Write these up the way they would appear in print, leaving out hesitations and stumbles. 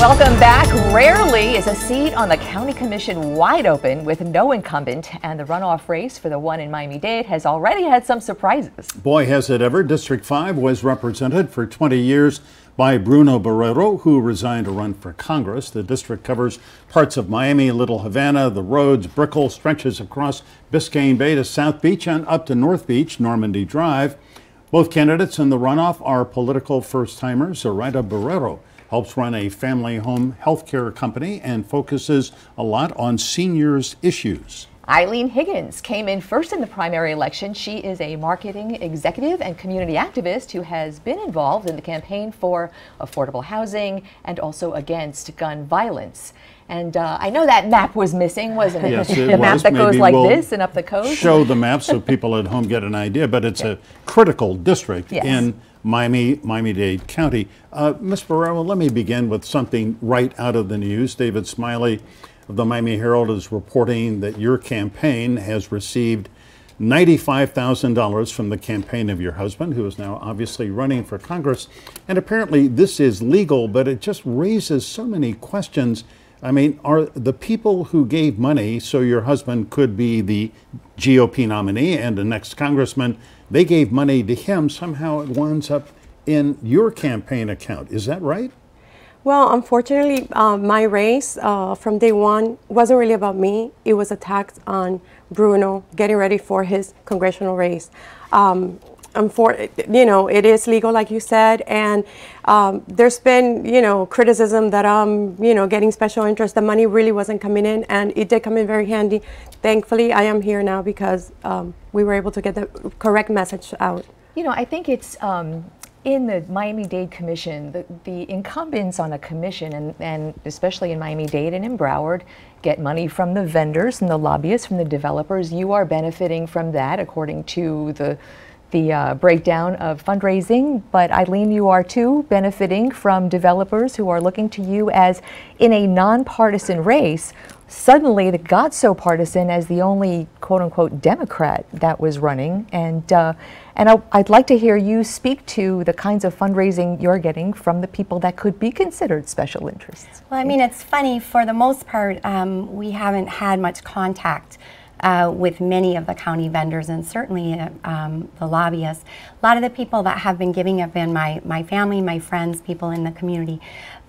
Welcome back. Rarely is a seat on the county commission wide open with no incumbent, and the runoff race for the one in Miami-Dade has already had some surprises. Boy, has it ever. District 5 was represented for 20 years by Bruno Barreiro, who resigned to run for Congress. The district covers parts of Miami, Little Havana, the roads, Brickell, stretches across Biscayne Bay to South Beach and up to North Beach, Normandy Drive. Both candidates in the runoff are political first-timers. Zoraida Barreiro helps run a family home health care company and focuses a lot on seniors' issues. Eileen Higgins came in first in the primary election. She is a marketing executive and community activist who has been involved in the campaign for affordable housing and also against gun violence. And I know that map was missing, wasn't it? Yes, it the was. map that goes Maybe like we'll this and up the coast. Show the map so people at home get an idea, but it's a critical district in Miami-Dade County. Ms. Barreiro, let me begin with something right out of the news. David Smiley of the Miami Herald is reporting that your campaign has received $95,000 from the campaign of your husband, who is now obviously running for Congress. And apparently this is legal, but it just raises so many questions. I mean, are the people who gave money so your husband could be the GOP nominee and the next congressman, they gave money to him, somehow it winds up in your campaign account. Is that right? Well, unfortunately, my race from day one wasn't really about me. It was a tax on Bruno getting ready for his congressional race. It is legal, like you said, and there's been, criticism that I'm, getting special interest. The money really wasn't coming in, and it did come in very handy. Thankfully, I am here now because we were able to get the correct message out. I think it's in the Miami-Dade Commission, the incumbents on a commission, and especially in Miami-Dade and in Broward, get money from the vendors and the lobbyists, from the developers. You are benefiting from that, according to the breakdown of fundraising. But Eileen, you are too benefiting from developers who are looking to you as, in a nonpartisan race, suddenly it got so partisan as the only quote-unquote Democrat that was running. And I'd like to hear you speak to the kinds of fundraising you're getting from the people that could be considered special interests. Well, I mean, it's funny, for the most part, we haven't had much contact with many of the county vendors, and certainly the lobbyists. A lot of the people that have been giving have been my family, my friends, people in the community.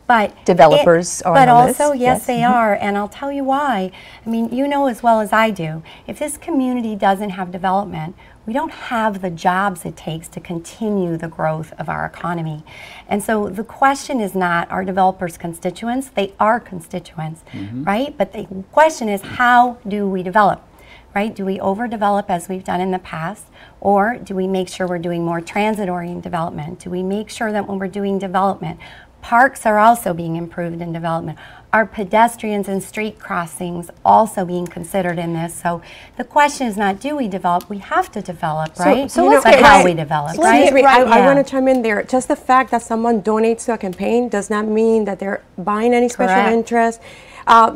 But developers are on the list. But also, yes, they are, and I'll tell you why. I mean, you know as well as I do, if this community doesn't have development, we don't have the jobs it takes to continue the growth of our economy. And so the question is not, are developers constituents? They are constituents, right? But the question is, how do we develop? Right? Do we overdevelop as we've done in the past, or do we make sure we're doing more transit-oriented development? Do we make sure that when we're doing development, parks are also being improved in development? Are pedestrians and street crossings also being considered in this? So the question is not, do we develop? We have to develop, right? So let's but get how we develop, right? I want to chime in there. Just the fact that someone donates to a campaign does not mean that they're buying any special interest.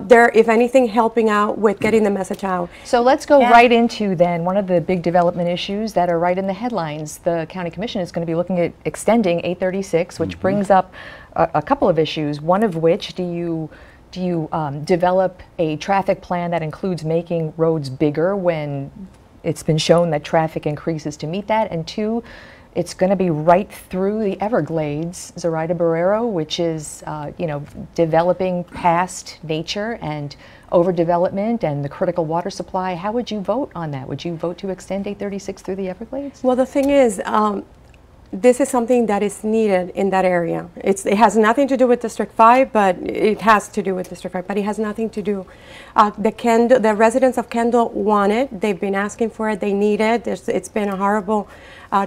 They're, if anything, helping out with getting the message out. So let's go right into then one of the big development issues that are right in the headlines. The County Commission is going to be looking at extending 836, which brings up a couple of issues. One of which, do you develop a traffic plan that includes making roads bigger when it's been shown that traffic increases to meet that? And two, it's going to be right through the Everglades, Zoraida Barreiro, which is, developing past nature and overdevelopment and the critical water supply. How would you vote on that? Would you vote to extend 836 through the Everglades? Well, the thing is, this is something that is needed in that area. It has nothing to do with District 5, but it has to do with District 5, but it has nothing to do. The residents of Kendall want it. They've been asking for it. They need it. It's been a horrible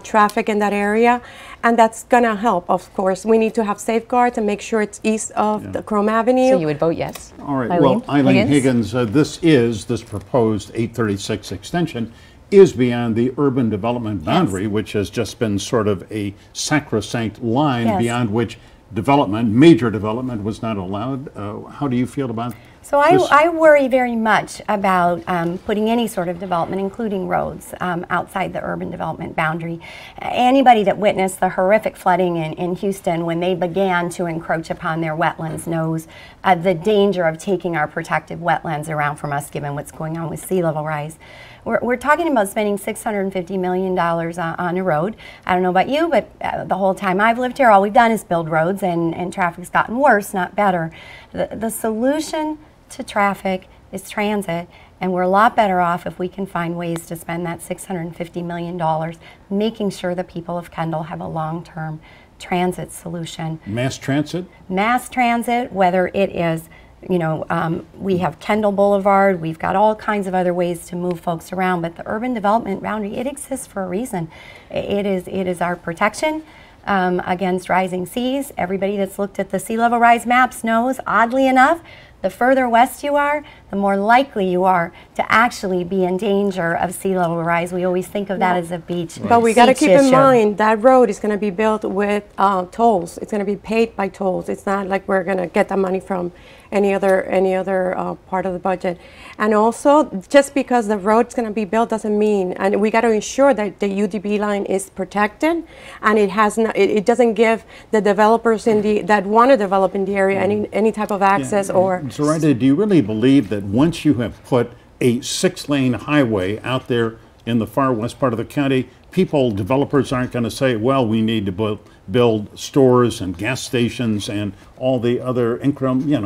traffic in that area, and that's going to help, of course. We need to have safeguards and make sure it's east of the Chrome Avenue. So you would vote yes? All right. Eileen? Well, Eileen Higgins, this proposed 836 extension is beyond the urban development boundary, which has just been sort of a sacrosanct line beyond which development, major development, was not allowed. How do you feel about So I worry very much about putting any sort of development, including roads, outside the urban development boundary. Anybody that witnessed the horrific flooding in Houston when they began to encroach upon their wetlands knows the danger of taking our protected wetlands around from us, given what's going on with sea level rise. We're talking about spending $650 million on a road. I don't know about you, but the whole time I've lived here, all we've done is build roads, and traffic's gotten worse, not better. The solution to traffic is transit, and we're a lot better off if we can find ways to spend that $650 million making sure the people of Kendall have a long-term transit solution. Mass transit? Mass transit, whether it is, you know, we have Kendall Boulevard, we've got all kinds of other ways to move folks around, but the urban development boundary, it exists for a reason. It is our protection against rising seas. Everybody that's looked at the sea level rise maps knows, oddly enough, the further west you are, the more likely you are to actually be in danger of sea level rise. We always think of that as a beach. But we got to keep in mind that road is going to be built with tolls. It's going to be paid by tolls. It's not like we're going to get the money from any other part of the budget. And also, just because the road's going to be built doesn't mean, and we got to ensure that the UDB line is protected, and it has not, it doesn't give the developers in the that want to develop in the area any type of access or. Zoraida, do you really believe that once you have put a 6-lane highway out there in the far west part of the county, developers aren't going to say, well, we need to build stores and gas stations and all the other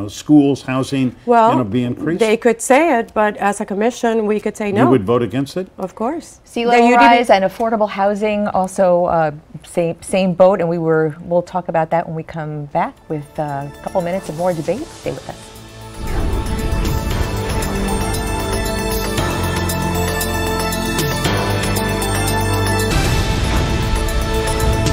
schools, housing, be increased? They could say it, but as a commission, we could say no. You would vote against it? Of course. Sea level rise and affordable housing, also same boat, and we'll talk about that when we come back with a couple minutes of more debate. Stay with us.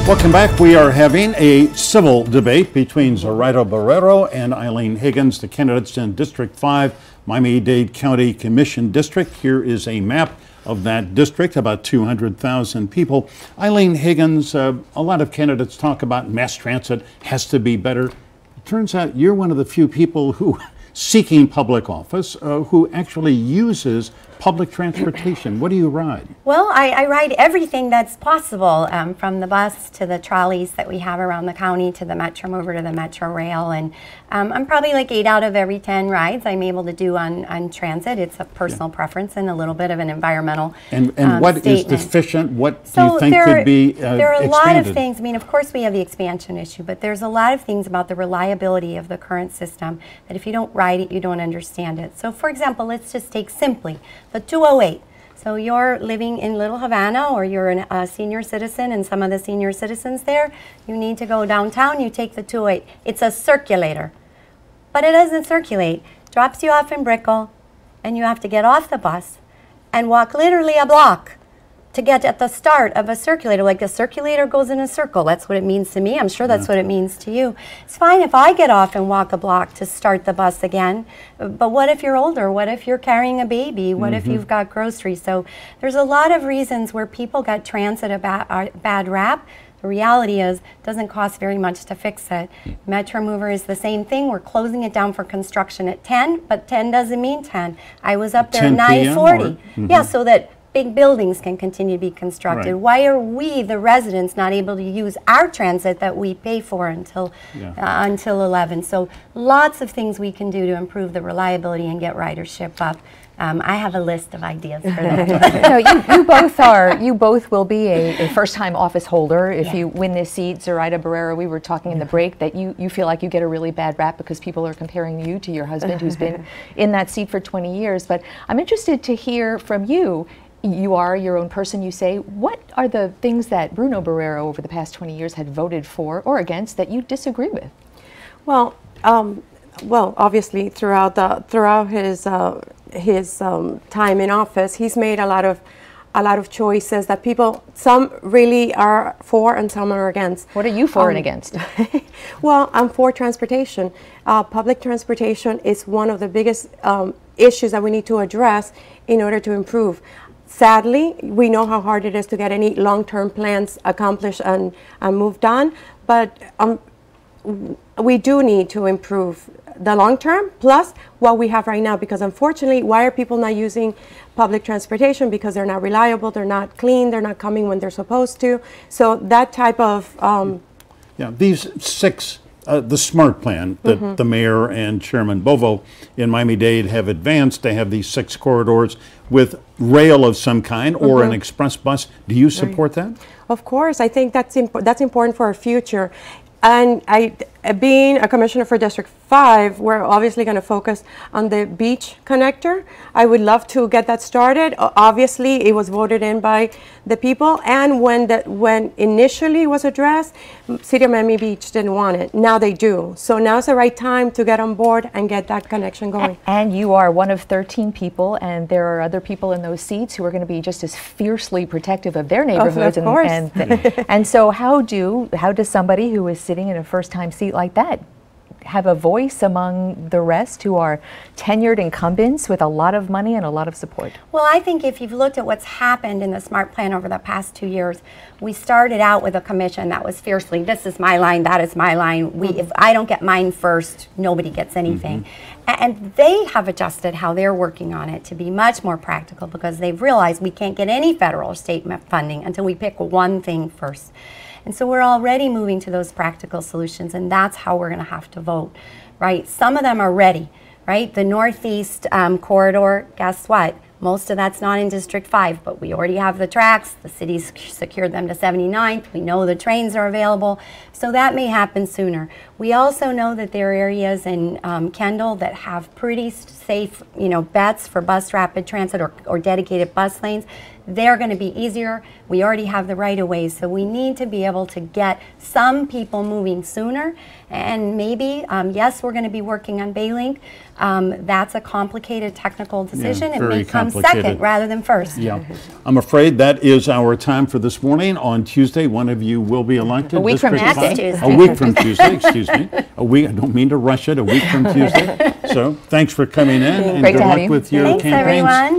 Welcome back. We are having a civil debate between Zoraida Barreiro and Eileen Higgins, the candidates in District 5, Miami-Dade County Commission District. Here is a map of that district, about 200,000 people. Eileen Higgins, a lot of candidates talk about mass transit has to be better. It turns out you're one of the few people who seeking public office who actually uses public transportation. What do you ride? Well, I ride everything that's possible, from the bus to the trolleys that we have around the county to the Metro Mover to the Metro Rail, and I'm probably like 8 out of every 10 rides I'm able to do on transit. It's a personal preference and a little bit of an environmental And what statement. is deficient? What do you think could be There are a expanded? lot of things. I mean, of course we have the expansion issue, but there's a lot of things about the reliability of the current system that if you don't ride it, you don't understand it. So for example, let's just take simply the 208. So you're living in Little Havana, or you're a senior citizen, and some of the senior citizens there, you need to go downtown, you take the 208. It's a circulator, but it doesn't circulate. Drops you off in Brickell, and you have to get off the bus and walk literally a block to get at the start of a circulator. Like a circulator goes in a circle. That's what it means to me. I'm sure that's what it means to you. It's fine if I get off and walk a block to start the bus again, but what if you're older? What if you're carrying a baby? What if you've got groceries? So there's a lot of reasons where people got transit a bad rap. The reality is, it doesn't cost very much to fix it. Metro Mover is the same thing. We're closing it down for construction at 10, but 10 doesn't mean 10. I was up there at 9:40. Yeah, so that big buildings can continue to be constructed. Right. Why are we, the residents, not able to use our transit that we pay for until 11? So lots of things we can do to improve the reliability and get ridership up. I have a list of ideas for that. No, you both will be a first-time office holder if you win this seat. Zoraida Barreiro, we were talking in the break that you feel like you get a really bad rap because people are comparing you to your husband who's been in that seat for 20 years. But I'm interested to hear from you. You are your own person, you say. What are the things that Bruno Barreiro over the past 20 years had voted for or against that you disagree with? Well, obviously throughout his time in office, he's made a lot of choices that some really are for and some are against. What are you for and against? Well, I'm for transportation. Public transportation is one of the biggest issues that we need to address in order to improve. Sadly, we know how hard it is to get any long-term plans accomplished and moved on, but we do need to improve the long term, plus what we have right now. Because unfortunately, why are people not using public transportation? Because they're not reliable, they're not clean, they're not coming when they're supposed to. So that type of yeah, these six, the SMART plan that the mayor and Chairman Bovo in Miami-Dade have advanced, they have these 6 corridors with rail of some kind or an express bus. Do you support that? Of course, I think that's important for our future. And being a commissioner for District 5, we're obviously going to focus on the beach connector. I would love to get that started. Obviously, it was voted in by the people, and when initially it was addressed, City of Miami Beach didn't want it. Now they do. So now's the right time to get on board and get that connection going. And you are one of 13 people, and there are other people in those seats who are going to be just as fiercely protective of their neighborhoods. Of course. And so how does somebody who is sitting in a first-time seat like that have a voice among the rest who are tenured incumbents with a lot of money and a lot of support? Well, I think if you've looked at what's happened in the SMART plan over the past 2 years, we started out with a commission that was fiercely, this is my line, that is my line. If I don't get mine first, nobody gets anything. And they have adjusted how they're working on it to be much more practical, because they've realized we can't get any federal or state funding until we pick one thing first. And so we're already moving to those practical solutions, and that's how we're going to have to vote, right? Some of them are ready, right? The Northeast corridor, guess what? Most of that's not in District 5, but we already have the tracks. The city's secured them to 79th. We know the trains are available. So that may happen sooner. We also know that there are areas in Kendall that have pretty safe, bets for bus rapid transit or dedicated bus lanes. They're going to be easier. We already have the right-of-ways, so we need to be able to get some people moving sooner. And maybe, yes, we're going to be working on Baylink. That's a complicated technical decision. It may come second rather than first. Yeah, I'm afraid that is our time for this morning. On Tuesday, one of you will be elected. A week from Tuesday. A week from Tuesday, excuse me. A week, I don't mean to rush it, a week from Tuesday. So thanks for coming in, and Great good to have luck you. with your Thanks, campaigns. everyone.